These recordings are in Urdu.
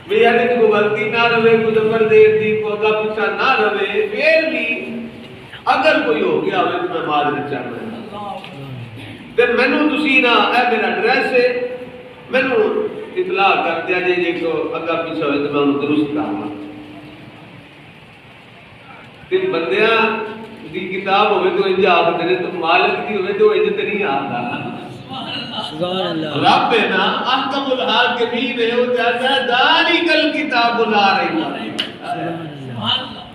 بھی یعنی کوئی غلطی نہ رہے، کوئی زبر دیر دی کوئی اگا پیچھا نہ رہے، پھر بھی اگر کوئی ہو گیا ہوئے تو میں معذرت چاہتا ہوں تے مینوں تسی نا اے میرا ایڈریس ہے مینوں اطلاع کر دیا جے کو اگا پیچھا ہوئے تو میں انہوں درست کراں تے بندیاں دی کتاب ہوئے تو انجا آخر دے تو مالک دی ہوئے تو انجا تے نہیں آتا سبحان اللہ رب ہے نا احکم الحاکمین ہے وہ کہتا ہے ذالک الکتاب لا ریب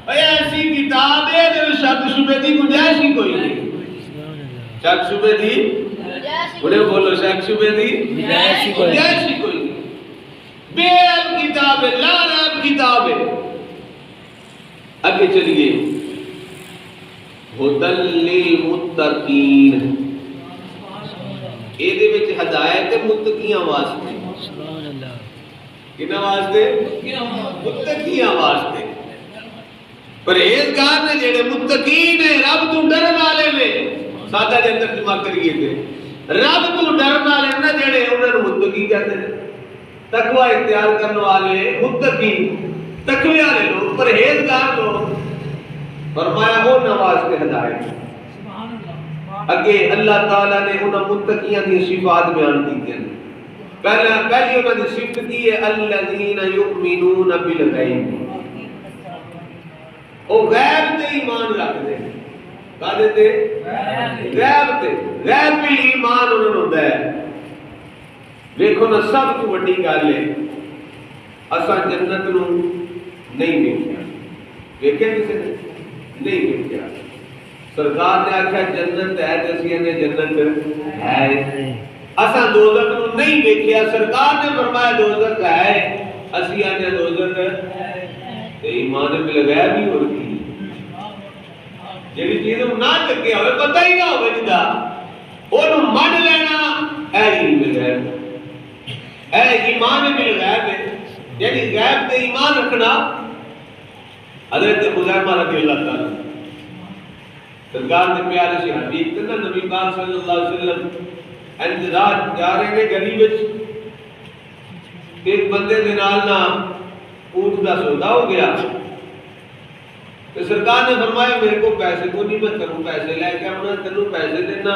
فیہ، ایسی کتاب ہے جو شک شبہ دی گنجائش ہی کوئی نہیں، شک شبہ دی بولے بولو شک شبہ دی گنجائش ہی کوئی نہیں، بے کتاب ہے، لا ریب کتاب ہے۔ آگے چلیے، ہدی للمتقین، ایدے وچ ہدایت متقیاں واسطے، کنا واسطے؟ متقیاں واسطے، پرہیزگار نے جڑے متقین ہیں رب تو ڈرن والے نے، سادہ جے ترجمہ کریے تے رب تو ڈرن والے نہ جڑے انہاں نوں متقی کہتے ہیں، تقوی اختیار کرنے والے متقی، تقوی والے لوگ، پرہیزگار لوگ، فرمایا وہ نواز کے ہدایت۔ اگے اللہ تعالیٰ نے انہاں متقیاں دی صفات بیان کی ہیں، پہلی انہاں دی صفت کی ہے الذین یؤمنون بالغیب، وہ غیب تے ایمان رکھتے ہیں، کہتے تے غیب تے، غیب بھی ایمان انہوں نے ہوتا ہے۔ دیکھو نا سب کو بڑی گل ہے، اساں جنت نو نہیں دیکھیا، دیکھے کسی نے نہیں دیکھیا، سرکار نے آکھا جنت ہے جیسی نے جنت ہے، اساں دوزخ نو نہیں دیکھیا، سرکار نے فرمایا دوزخ ہے، اسی نے دوزخ تے ایمان بالغیب ہی ہو رہی جیڑی چیز نہ چکیا ہوئے پتہ ہی نہ ہوئے جدا اونوں من لینا اے علم غیب، اے ایمان بالغیب ہے، یعنی غیب تے ایمان رکھنا۔ حضرت خزیمہ رضی اللہ تعالیٰ سرکار نے پیارے سے حدیث کرنا، نبی پاک صلی اللہ علیہ وسلم انتظار جا رہے ہیں گلی وچ، ایک بندے دے نال نا اونٹ دا سودا ہو گیا، تو سرکار نے فرمایا میرے کو پیسے کو نہیں، میں تینوں پیسے لے کے آنا، تینوں پیسے دینا،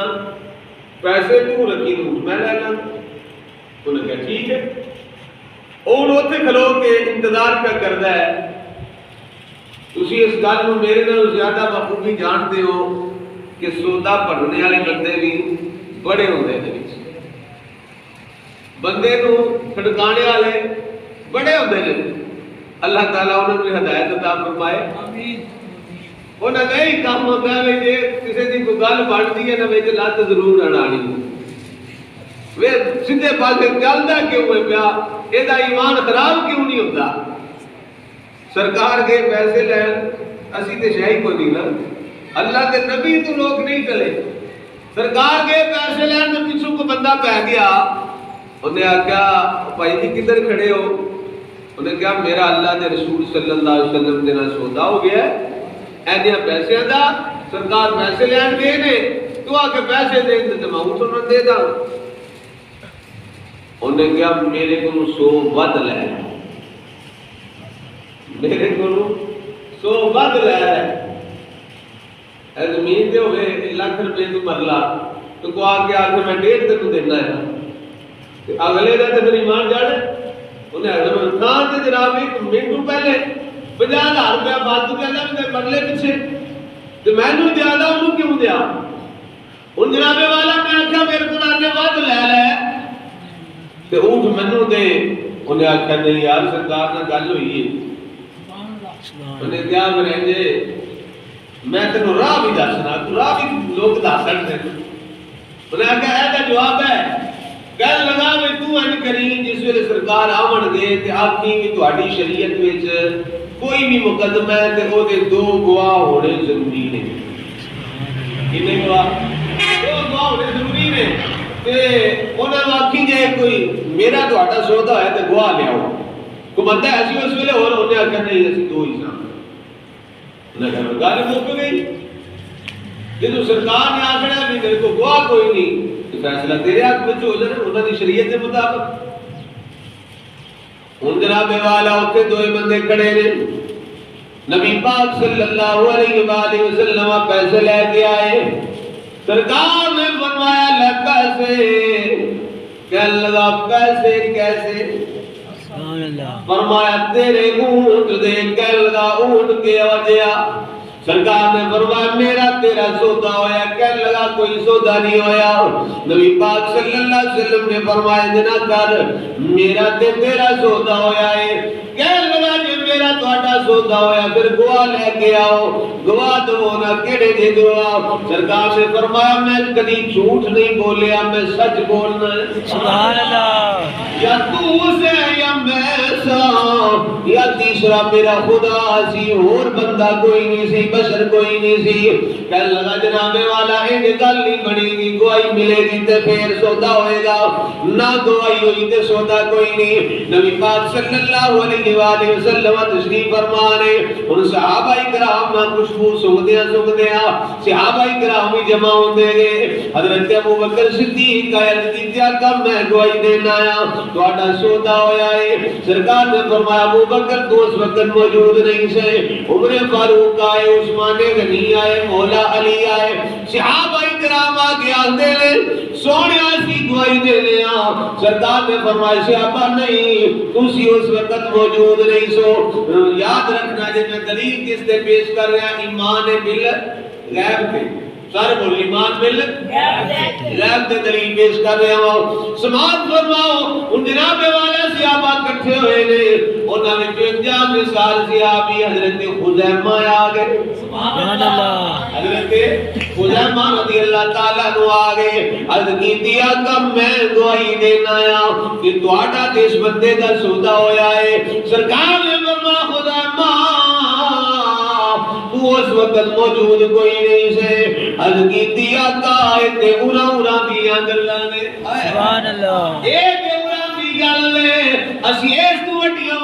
پیسے تو رکھی اونٹ میں لینا۔ انہوں نے کہا ٹھیک ہے، اونٹ اوتھے کھلو کے انتظار پہ کردا ہے، تسی اس گل نو میرے نال زیادہ بخوبی جانتے ہو کہ سودا بھرنے والے بندے بھی بڑے ہوندے نے، بندے نو کھڑکانے والے بڑے ہوندے نے، اللہ تعالیٰ انہوں نے ہدایت عطا فرمائے۔ انہوں نے یہی کام ہوتا ہے کہ کسی کی کوئی گل بنتی ہے نا وچ لت ضرور اڑانی، وہ سیدھے پاسے چلدا کیوں ہے پیا، یہ ایمان خراب کیوں نہیں ہوتا؟ سرکار کے پیسے لین اسی تے شاہی کو نہیں نا، اللہ کے نبی تو لوگ نہیں چلے، سرکار کے پیسے لین تو پیچھوں کو بندہ پہ گیا، انہیں آکھا بھائی جی کدھر کھڑے ہو؟ انہیں کہا میرا اللہ دے رسول صلی اللہ علیہ وسلم دینا سودا ہو گیا ہے، ایدیا پیسے دا سرکار پیسے لین گئے نے، تو آکے پیسے دیں تو میں انہوں دے دا۔ انہیں کہا میرے کو 100 ود لے، میرے کو 100 ود لے، اے زمین دے ہوئے 1 لاکھ روپے تو مرلا، تو کو آکے آکے میں 1.5 تک دینا ہے، اگلے دا تو ایمان جاڑے، انہیں حضرت خان تے جناب ایک منٹو پہلے 50,000 روپیہ فالتو کیا جا میرے مرلے پیچھے، تو میں نے دیا تھا انہوں کیوں دیا؟ ان جناب والا نے آکھا میرے کو آنے ود لے لے، تو اونٹ منو دے، انہیں آکھا نہیں یار سرکار نہ گل ہوئی ہے، انہیں کیا مرینجے میں تینوں راہ بھی دسنا، تو راہ بھی لوگ دس سکتے ہیں، انہیں آکھا ایسا جواب ہے، گل لگا میں تو ان کریم جس ویلے سرکار آون گے تے آکھی کہ تہاڈی شریعت وچ کوئی بھی مقدمہ ہے تے او دے 2 گواہ ہونے ضروری نے، کتنے گواہ؟ 2 گواہ ہونے ضروری نے، تے انہاں نوں آکھی جے کوئی میرا تہاڈا سودا ہے تے گواہ لے آؤ، کوئی بندہ ایسی اس ویلے ہور ہونے آکھیا نہیں اسی 2 ہی سن، انہاں کہا گل مک گئی، جدوں سرکار نے آکھنا بھی میرے کو گواہ کوئی نہیں، فیصلہ تیرے ہاتھ میں ہو جائے انہوں نے شریعت کے مطابق، ہن جناب والا اوتھے دوے بندے کھڑے نے نبی پاک صلی اللہ علیہ وآلہ وسلم پیسے لے کے آئے سرکار نے فرمایا لے پیسے کہنے لگا پیسے کیسے سبحان اللہ فرمایا تیرے اونٹ دے کہنے لگا اونٹ کے وجہ سرکار نے فرمایا میرا تیرا سودا ہویا کہنے لگا کوئی سودا نہیں ہویا نبی پاک صلی اللہ علیہ وسلم نے فرمایا جنا کر میرا تے تیرا سودا ہویا ہے کہنے لگا جی میرا تہاڈا سودا ہویا پھر گواہ لے کے آؤ گواہ دو نا کیڑے دے گواہ سرکار نے فرمایا میں کبھی جھوٹ نہیں بولیا میں سچ بولنا ہے سبحان اللہ یا تو سے یا میں سا یا تیسرا میرا خدا سی اور بندہ کوئی نہیں سی بشر کوئی نہیں سی کہنے لگا جناب والا یہ گل نہیں بنے گی گواہی ملے گی تے پھر سودا ہوئے گا نہ گواہی ہوئی تے سودا کوئی نہیں نبی پاک صلی اللہ علیہ وآلہ وسلم تشریف فرما نے ان صحابہ کرام نہ خوشبو سنگدیاں صحابہ کرام بھی جمع ہوندے گئے حضرت ابو بکر صدیق کا عرض کیتا کہ میں گواہی دینا آیا تہاڈا سودا ہویا ہے سرکار نے فرمایا ابو بکر تو اس وقت موجود نہیں سے عمر فاروق آئے عثمان غنی آئے مولا علی آئے صحابہ کرام آگے آندے نے سونیا سی گواہی دے لیا سرکار نے فرمایا صحابہ نہیں تسی اس وقت موجود نہیں سو یاد رکھنا جب میں دلیل کس سے پیش کر رہا ایمان بل غیب پہ سارے بول ایمان بل غیب سے دلیل پیش کر رہا ہوں سماعت فرماؤ ان جناب والا صحابہ اکٹھے ہوئے نے انہاں نے جو انجام مثال صحابی حضرت خزیمہ آ گئے سبحان اللہ حضرت خزیمہ رضی اللہ تعالیٰ عنہ آ گئے عرض کی دیا کہ میں گواہی دینا آیا کہ تہاڈا تے اس بندے دا سودا ہویا ہے سرکار نے فرمایا خزیمہ تو اس وقت موجود کوئی نہیں سے عرض کی دیا کہ تے اورا دیاں گلاں نے سبحان اللہ اے تے اورا دی گل نے اسی اس تو وڈیاں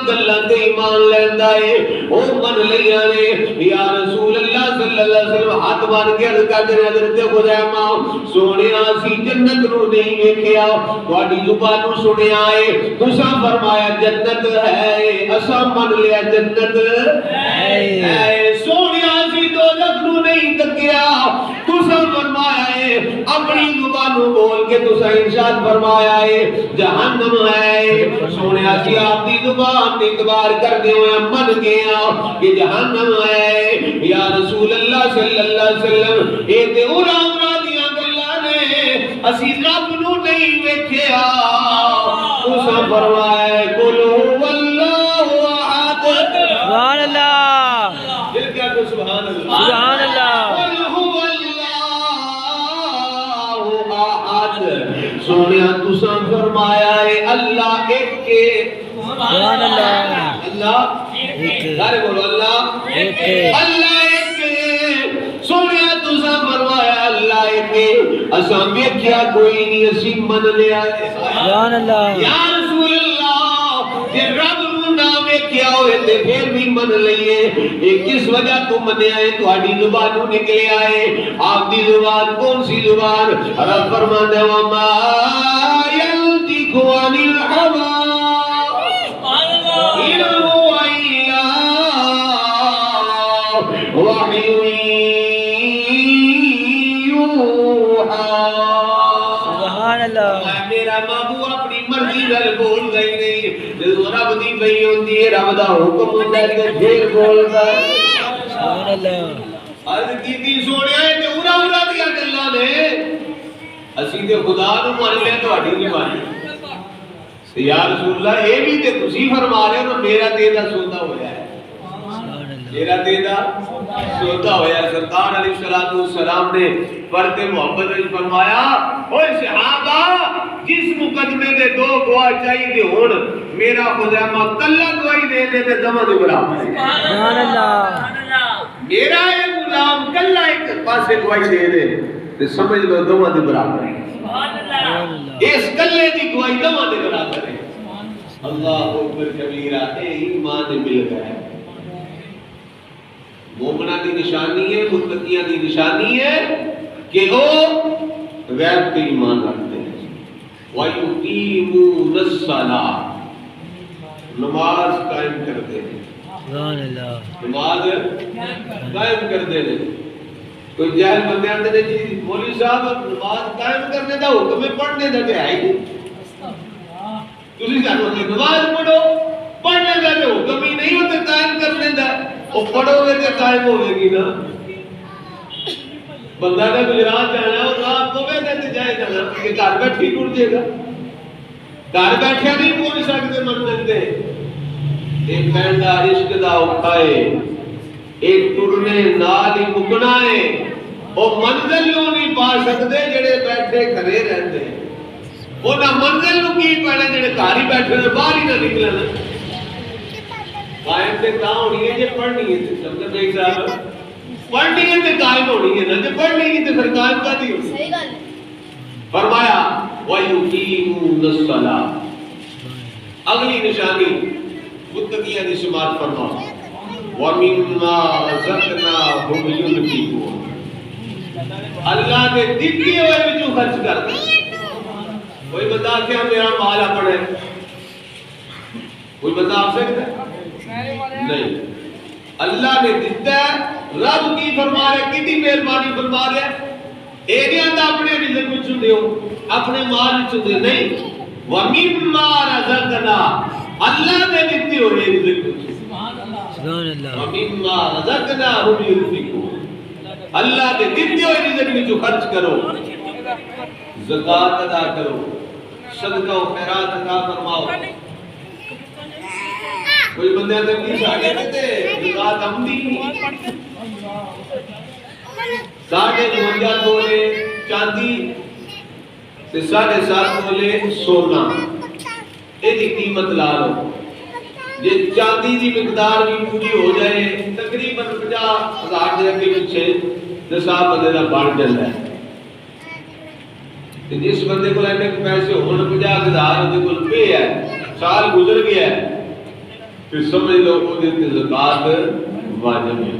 گلاں تے ایمان لیندا اے او من لیاں نے یا رسول اللہ صلی اللہ علیہ وسلم ہاتھ بن کے عرض کر دے حضرت خزیمہ سونیا سی جنت نو نہیں ویکھیا تہاڈی زبانوں سنیا اے تساں فرمایا جنت ہے اساں من لیا جنت ہے سونیا سی دوزخ نو نہیں تکیا تساں فرمایا ہے اپنی زبانوں بول کے تساں ارشاد فرمایا ہے جہنم ہے سونیا سی آپ دی زبان اعتبار کرتے ہوئے من گیا کہ جہنم ہے یا رسول اللہ صلی اللہ علیہ وسلم اے تے اورا دیاں گلاں نے اسی رب نو نہیں ویکھیا تساں فرمایا قل هو اللہ احد سبحان اللہ دل کیا کہ سبحان اللہ سبحان اللہ قل هو اللہ احد سونیا تساں فرمایا ہے اللہ ایک کے سبحان اللہ اللہ ایک سارے بولو اللہ ایک اللہ ایک سونیا تساں فرمایا اللہ ایک اساں ویکھیا کوئی نہیں اسی من لیا سبحان اللہ یا رسول اللہ کہ رب نو نہ ویکھیا ہوئے تے پھر بھی من لئیے یہ کس وجہ تو منیا ہے تہاڈی زبانوں نکلے آئے آپ دی زبان کون سی زبان رب فرماتا ہے وما ينطق عن الهوى سبحان اللہ میرا محبوب اپنی مرضی نال بول گئی نہیں جدوں رب دی پئی ہوندی ہے رب دا حکم ہوندا ہے تے پھر بولدا ہے سبحان اللہ عرض کیتی سونیا تے اورا دیاں گلاں نے اسی تے خدا نو مان لیا تہاڈی نہیں مانی یا رسول اللہ اے بھی تے تسی فرما رہے ہو میرا تے دا سودا ہویا ہے میرا تے دا سودا ہویا سرکار علیہ الصلوۃ والسلام نے فرد محبت وچ فرمایا اوے صحابہ جس مقدمے دے دو گواہ چاہیے ہون میرا خزیمہ کلا گواہی دے دے تے دماں دے برابر سبحان اللہ میرا اے غلام کلا ایک پاسے گواہی دے دے تے سمجھ لو دماں دے برابر ہے سبحان اللہ اس کلے دی گواہی دماں دے برابر ہے اللہ اکبر کبیرہ اے ایمان مل گیا مومنہ کی نشانی ہے متقیہ کی نشانی ہے کہ وہ غیب کے ایمان رکھتے ہیں وَيُقِيمُونَ الصَّلَاةَ نماز قائم کر دے، سبحان اللہ، نماز قائم کر دے۔ کوئی جاہل بندے آتے ہیں جی مولوی صاحب نماز قائم کرنے دا حکم ہے، پڑھنے دا تے ہے ہی نہیں۔ تسی جانو کہ نماز پڑھو، پڑھنے دا تے حکم ہی نہیں ہوتے قائم کرنے دا، وہ پڑھو گے تے قائم ہوے گی نا۔ بندہ نے گجرات جانا اور رات کو تے جائے جانا کہ گھر بیٹھے ہی ٹر جائے گا، گھر بیٹھے نہیں پہنچ سکتے منزل تے۔ ایک پینڈا عشق دا اٹھائے، ایک ٹرنے نال ہی مکنا ہے، وہ منزل نو نہیں پا سکتے جڑے بیٹھے گھرے رہتے ہیں۔ وہ نہ منزل نو کی پڑھنے جڑے گھر ہی بیٹھے نے، باہر ہی نہ نکلنا۔ قائم تے تاں ہونی ہے جے پڑھنی ہے، سمجھ بھائی صاحب، پڑھنی ہے تے قائم ہونی ہے نا، جے پڑھنی ہے تے پھر قائم کا دی ہونی۔ صحیح گل ہے۔ فرمایا وَيُقِيمُونَ الصَّلَاةَ، اگلی نشانی متقیاں دی شمار فرماؤ، وَمِمَّا رَزَقْنَاهُمْ يُنْفِقُونَ، اللہ نے دتی ہوئے وچوں خرچ کر دے۔ کوئی بتا کیا میرا مال اپنا ہے؟ کوئی بتا سکتا ہے؟ نہیں، اللہ نے دیتا ہے۔ رب کی فرما رہے، کتنی مہربانی فرما رہے، اے نہیں آتا اپنے رزق وچوں دیو، اپنے مال وچوں دیو، نہیں، وَمِمَّا رَزَقْنَاهُمْ، اللہ نے دیتے ہوئے رزق وچوں، سبحان اللہ، وَمِمَّا رَزَقْنَاهُمْ يُنْفِقُونَ، اللہ نے دیتے ہوئے رزق وچوں خرچ کرو، زکوٰۃ ادا کرو، صدقہ و خیرات عطا فرماؤ۔ کوئی بندے آتے ہیں ساڑھے کہتے زکوٰۃ ہم دی نہیں، 52 تولے چاندی تے 7.5 تولے سونا، یہ قیمت لا لو۔ جی چاندی دی مقدار بھی پوری ہو جائے تقریباً 50,000 دے اگے پیچھے نصاب بندے دا بڑھ جاتا ہے۔ جس بندے کو اینے پیسے ہونے 50,000 دے کول پے ہے، سال گزر گیا ہے، پھر سمجھ لو وہ دے تے زکوٰۃ واجب ہے۔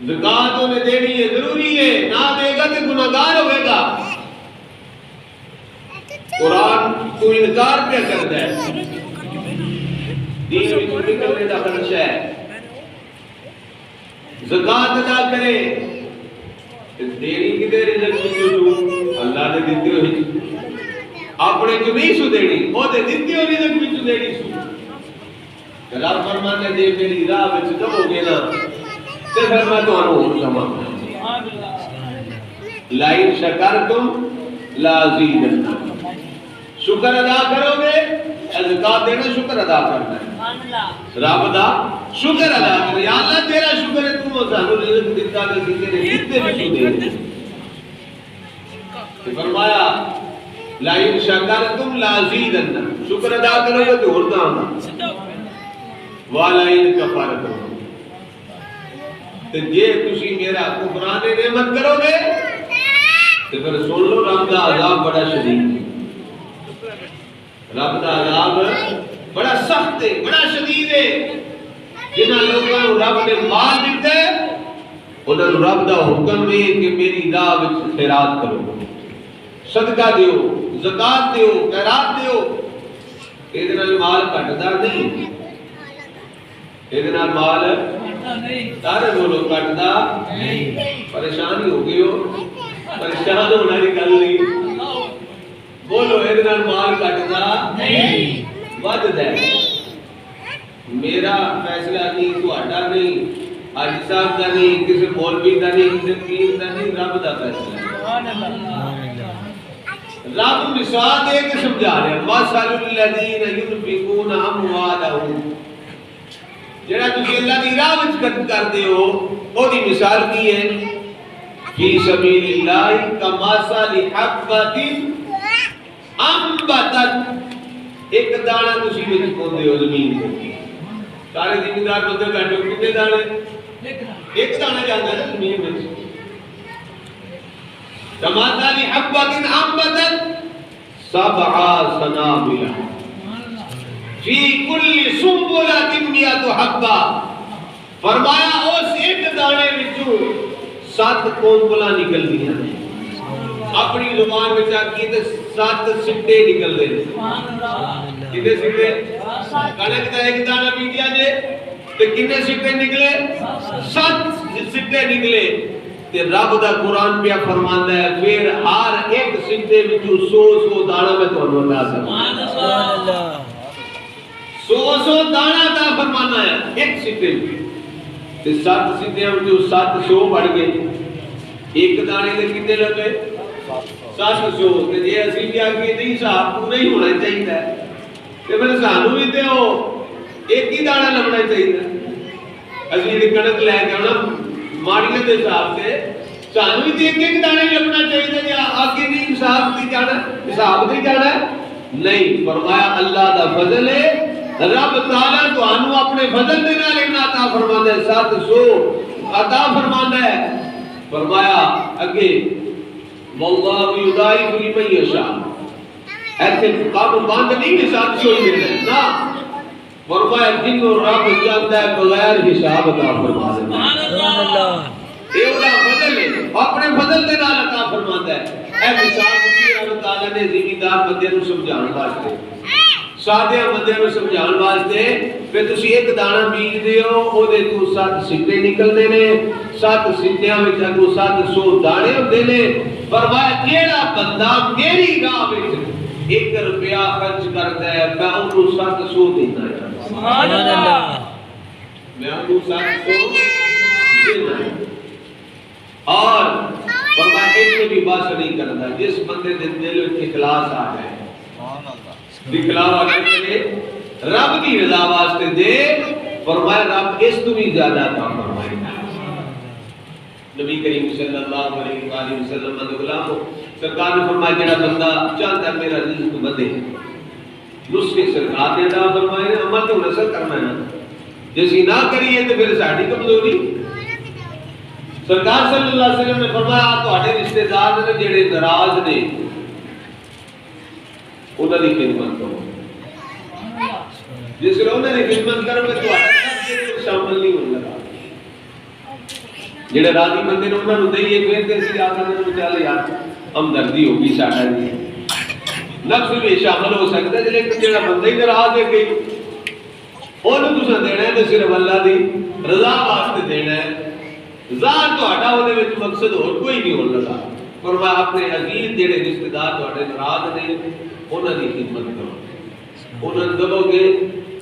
زکوٰۃ انہیں دینی ہے، ضروری ہے، نہ دے گا تو گناہگار ہوئے گا۔ قرآن تو انکار پہ کرتا ہے، دین میں نکلنے کا خدشہ ہے۔ زکوٰۃ ادا کرے، دینی کدے رزق وچوں دوں، اللہ نے دیتے ہوئی، اپنے جو نہیں سو دینی، وہ دے دیتے ہوئی رزق وچوں دینی سو۔ رب فرماتا ہے جے میری راہ وچ دو گے نا تے پھر میں تانوں ہور دواں، لئن شکرتم لازیدنکم، شکر ادا کرو گے، زکوٰۃ دینا شکر ادا کرنا ہے، رب دا شکر ادا کرنا، یا اللہ تیرا شکر ہے تو سانوں رزق دیتا تے تیرے دیتے وچوں دے۔ فرمایا لئن شکرتم لازیدنکم، شکر ادا کرو گے تو ہور دواں، وَلَئِن كَفَرْتُمْ، تو جے تسی میرا کفران نعمت کرو گے تو پھر سن لو رب دا عذاب بڑا شدید ہے، رب دا عذاب بڑا سخت ہے، بڑا شدید ہے۔ جنہاں لوگوں کو رب نے مال دیتا ہے انہاں نوں رب دا حکم ہے کہ میری راہ وچ خیرات کرو، صدقہ دیو، زکوٰۃ دیو، خیرات دیو، اے نال مال گھٹدا نہیں، اے مال سارے بولو کٹدا نہیں، پریشانی ہو گئی ہو، پریشان ہونے کی گل نہیں، بولو اے مال کٹدا نہیں، وددا ہے۔ میرا فیصلہ نہیں، تہاڈا نہیں، حاجی صاحب کا نہیں، کسی مولوی کا نہیں، کسی پیر کا نہیں، رب دا فیصلہ ہے۔ رب مثال دے کے سمجھا رہے ہیں، مثل الذین ينفقون اموالهم، جڑا تسی اللہ دی راہ وچ خرچ کردے ہو او دی مثال کی ہے، فی سبیل اللہ کمثل حبۃ انبتت، ایک دانہ تسی وچ پوندے ہو زمین تے، سارے زمیندار بندے بیٹھے ہو کتنے دانے، ایک دانہ جاندا ہے زمین وچ، کمثل حبۃ انبتت 7 سنابل فی کل سنبلۃ 100 حبہ، فرمایا اس ایک دانے وچوں 7 کونبلاں نکلدیاں ہیں، اپنی زبان میں آکھیے تے 7 سٹے نکلدے نے کتنے سٹے کنک دا ایک دانہ بیجیا جے تے کتنے سٹے نکلے 7 سٹے نکلے تے رب دا قرآن پہ فرماندا ہے پھر ہر ایک سٹے وچوں 100 دانہ میں تانوں عطا کروں سبحان اللہ 100 دانہ عطا فرمانا ہے ایک سٹے تے 7 سٹیاں وچوں 700 بڑھ گئے ایک دانے دے کتنے لگے 700 تے جے اسی کیا کہ نہیں حساب پورا ہی ہونا چاہیے تے پھر سانو بھی تے او ایک ہی دانہ لبنا چاہیے اسی دی کنک لے کے آنا ماڑیاں دے حساب سے سانو بھی تے ایک دانہ ہی لبنا چاہیے یا آگے نہیں حساب دی جانا حساب دی جانا نہیں فرمایا اللہ دا فضل ہے رب تعالیٰ تو آنو اپنے فضل دے نال عطا فرماندا ہے 700 عطا فرماندا ہے فرمایا اگے واللہ یضاعف لمن یشاء ایسے کام بند نہیں کہ 700 ہی ملے نا فرمایا جن رب چاہتا ہے بغیر حساب عطا فرما دیتا ہے سبحان اللہ یہ وہ فضل ہے اپنے فضل دے نال عطا فرماندا ہے اے مثال دی اللہ تعالی نے ذمہ بندے نوں سمجھاؤਣ واسطے سادے بندے نوں سمجھاؤਣ واسطے پھر تسی ایک دانہ بیج دیو او دے تو 7 سٹے نکلدے نے 7 سٹیاں وچ اگوں 700 دانے ہوندے نے فرمایا جیڑا بندہ میری راہ وچ 1 روپیہ خرچ کردا ہے میں اونوں 700 دیندا ہاں سبحان اللہ میں اونوں 700 دیندا اور فرمایا ایک بھی بات نہیں کرتا جس بندے دے دل وچ اخلاص آ جائے سبحان اللہ دکھلاوا کرے رب کی رضا واسطے دے فرمایا رب اس تو بھی زیادہ عطا فرمائے گا نبی کریم صلی اللہ علیہ وآلہ وسلم نے غلام سرکار نے فرمایا جڑا بندہ چاہتا ہے میرا رزق بڑھے نسخے سرکار نے عطا فرمائے عمل تو نصر کرنا ہے جیسی نہ کریے تو پھر ساڈی کمزوری سرکار صلی اللہ علیہ وسلم نے فرمایا تواڈے رشتہ دار نے جڑے ناراض نے انہاں دی خدمت کرو جس طرح انہاں دی خدمت کرو کہ تواڈا شامل نہیں ہونے لگا جڑے راضی بندے نے انہاں نوں دئیے پھر تے اسی آکھاں دے چل یار ہمدردی ہوگی ساڈا دی نفس بھی شامل ہو سکتا ہے لیکن جڑا بندہ ہی ناراض ہے کہ اونوں تساں دینا ہے تے صرف اللہ دی رضا واسطے دینا ہے ذات تہاڈا اودے وچ مقصد اور کوئی نہیں ہون لگا فرمایا اپنے عزیز جڑے رشتہ دار تہاڈے ناراض نے انہاں دی خدمت کرو انہاں نوں دو گے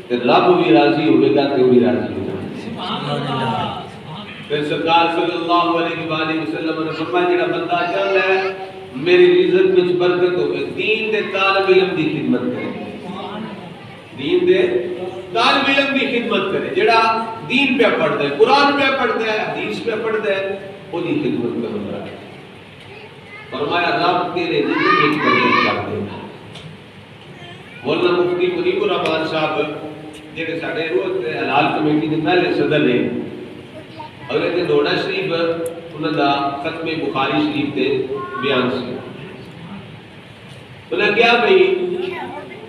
تے رب بھی راضی ہوے گا تے وہ بھی راضی ہوگا سبحان اللہ پھر سرکار صلی اللہ علیہ وآلہ وسلم نے فرمایا جڑا بندہ چاہتا ہے میری رزق وچ برکت ہوے دین دے طالب علم دی خدمت کرے دین دے طالب علم دی خدمت کرے جڑا دین پہ پڑھتا ہے قرآن پہ پڑھتا ہے حدیث پہ پڑھتا ہے وہ دی خدمت کرو فرمایا رب تیرے رزق وچ برکت کر دے گا مولانا مفتی منیب الرحمان صاحب جڑے ساڈے روز حلال کمیٹی دے پہلے صدر نے اور تے دوڑا شریف انہاں دا ختم بخاری شریف تے بیان سی انہاں کیا بھئی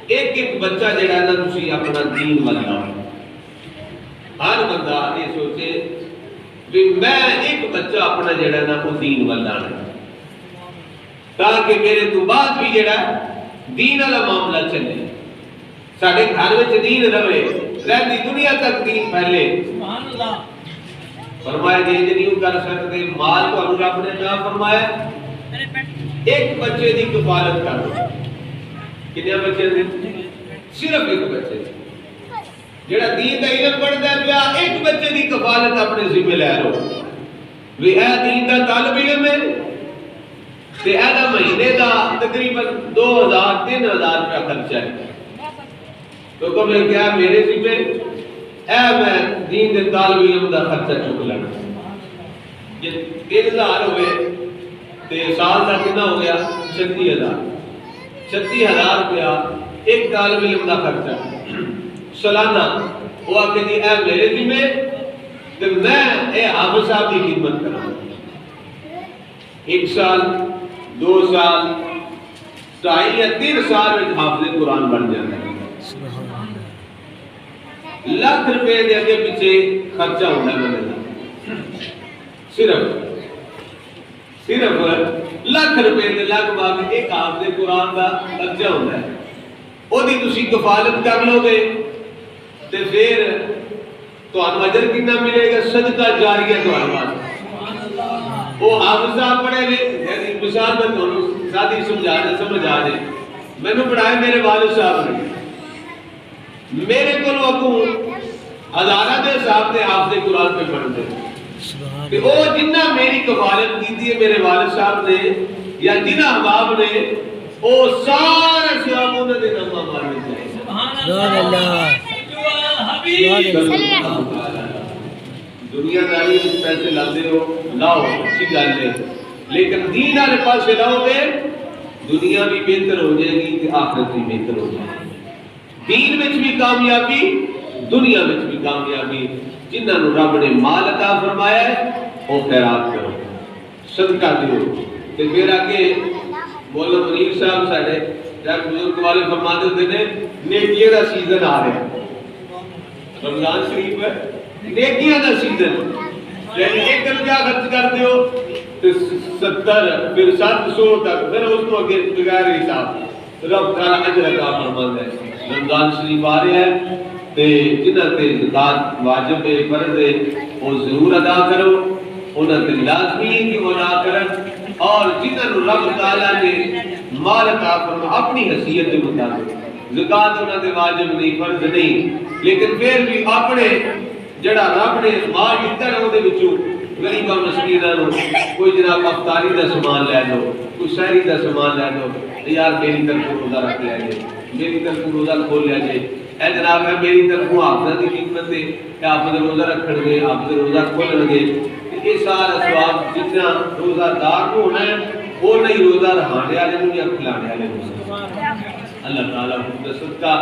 ایک ایک بچہ جڑا ہے نا تسی اپنا دین لاؤ ہر بندہ یہ سوچے کہ میں ایک بچہ اپنا جڑا ہے نا وہ دین لانا تاکہ میرے تو بعد بھی جڑا دین والا معاملہ چلے ساڈے گھر وچ دین رہے رہتی دنیا تک دین پھیلے سبحان اللہ فرمایا جی نہیں کر سکتے مال تو رب نے نہ فرمایا ایک بچے دی کفالت کرو کتنے بچے دے صرف ایک بچے جڑا دین دا علم پڑھدا ہے پیا ایک بچے دی کفالت اپنے ذمہ لے لو وی اے دین دا طالب علم ہے تے اے دا مہینے دا تقریبا 2000 3000 روپے خرچہ ہے تو کہے کیا میرے ذمہ اے میں دین دے طالب علم دا خرچہ چک لینا یہ 3000 ہوئے تے سال دا کتنا ہو گیا 36000 36000 روپیہ ایک طالب علم دا خرچہ سالانہ وہ آ کے دی اے میرے ذمہ تے میں اے حافظ صاحب کی خدمت کراں 1 سال 2 سال 2.5 یا 3 سال میں حافظ قرآن بن جاتا ہے لاکھ روپے دے اگے پیچھے خرچہ ہوتا ہے بندے دا صرف صرف لاکھ روپے دے لگ بھگ ایک آپ دے قرآن دا خرچہ ہوتا ہے وہ دی تسی کفالت کر لو گے تے پھر تو اجر کتنا ملے گا صدقہ جاریہ تو آواز وہ حافظ صاحب پڑھے گے یعنی مثال میں تو سادی سمجھ آ جائے میں نے پڑھائے میرے والد صاحب نے میرے کو اگوں ہزارہ دے صاحب نے حافظ قرآن پہ پڑھ دے کہ وہ جنہ میری کفالت کی تھی میرے والد صاحب نے یا جنہ احباب نے وہ سارے ثواب انہوں نے نمہ مارنے چاہیے سبحان اللہ دنیا داری پیسے لاتے ہو لاؤ اچھی گل ہے لیکن دین والے پاسے لاؤ گے دنیا بھی بہتر ہو جائے گی کہ آخرت بھی بہتر ہو جائے گی دین میں بھی کامیابی دنیا میں بھی کامیابی جنہاں نو رب نے مال عطا فرمایا ہے وہ خیرات کرو صدقہ دیو تے پھر آگے مولانا منیر صاحب ساڈے جب بزرگ والے فرماتے ہوتے ہیں نیکیاں دا سیزن آ رہا ہے رمضان شریف ہے نیکیاں دا سیزن یعنی 1 روپیہ خرچ کر دیو تے 70 پھر 700 تک پھر اس کو اگے بغیر حساب رب تعالی اجر عطا فرماتا ہے رمضان شریف آ رہا ہے تے جنہاں تے زکات واجب ہے فرض ہے وہ ضرور ادا کرو انہاں تے لازمی ہے کہ وہ ادا کرن اور جنہاں نو رب تعالی نے مال عطا فرمایا اپنی حیثیت کے مطابق زکات انہاں تے واجب نہیں فرض نہیں لیکن پھر بھی اپنے جڑا رب نے مال دیتا ہے اودے وچوں غریباں مسکیناں نو کوئی جناب افطاری دا سامان لے دو کوئی سحری دا سامان لے دو یار میری طرف روزہ رکھ لے جے میری طرف روزہ کھول لے جے اے جناب ہے میری طرف حافظ کی خدمت ہے کہ حافظ روزہ رکھن گے حافظ روزہ کھولن گے یہ سارا ثواب جتنا روزہ دار کو ہونا ہے وہ نہیں روزہ رہانے والے یا کھلانے والے اللہ تعالیٰ صدقہ